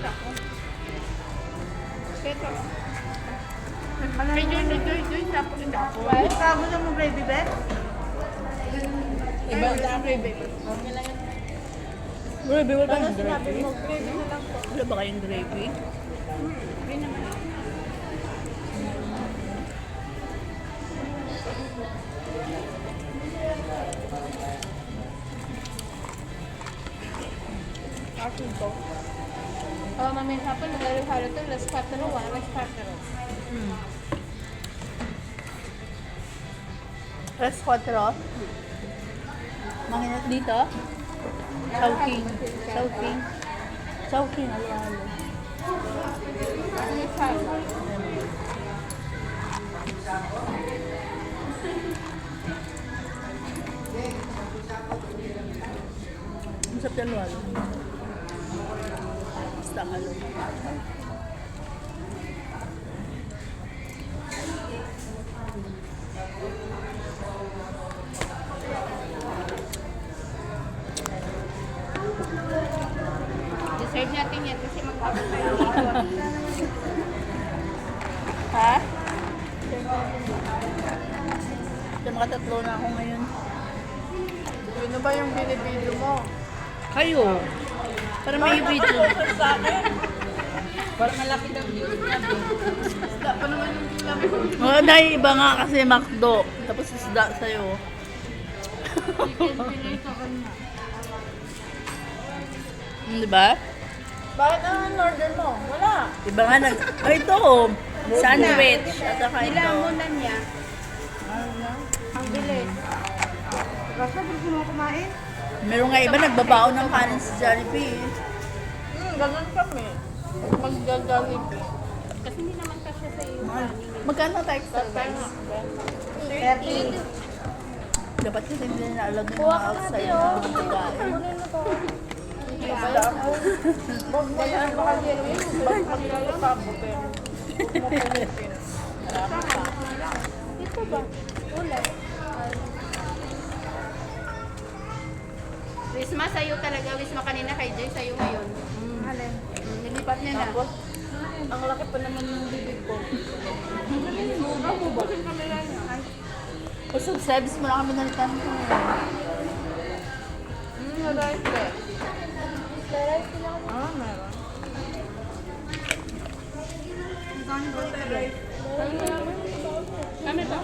ako. Keto. Ay, Joy, tapos hindi ako. Kago na mo gravy, be? Iba ang gravy. Okay lang yun. Gravy, wala Ano kayong sinabi gravy? mo? Gravy na lang po. Wala ba kayong gravy? Ay naman. Akin to. Oh, mamaya hapon, naglalaro to, las 4, 1, las 4. Tres, cuatro. Manginat dito? Chowking. Chowking. Chowking, alo-alo. Ano yung salad? Ang sarap yung alo-alo. Basta ang alo. Deserve natin yan kasi magpapit tayo dito. Ha? Ito makatatlo na ako ngayon. Ano ba yung binibidyo mo? Kayo. Para may video. Sa akin. Para malaki daw views niya. Isda pa naman yung kinabi ko. Oh, dahil iba nga kasi McDo. Tapos isda sa'yo. Diba? Bakit ang order mo? Wala. Iba nga nag... Oh, ito. Sandwich. At saka ito. Nilamunan niya. Ang bilis. Rasa, gusto mo kumain? Meron nga iba nagbabaon ng kanin sa Jollibee. Ganun kami. Mag-Jollibee. Kasi hindi naman kasya sa iyo. Magkano tayo extra rice? 30. Dapat kasi hindi na allowed yung mga outside na pagkain. Wala ako. Huwag mo yan makagiro yun. Huwag maglalapabo, pero huwag mo pilitin. Marami pa. Ito ba? Ulan. Wisma, sa'yo talaga. Wisma kanina kay Joy, sa'yo ngayon. Alin? Nilipat niya na. Tapos, ang laki pa naman ng bibig ko. Ako ba? O subscribes mo na kami nalitan ko. Rice eh. Ah, meron. Kami ba?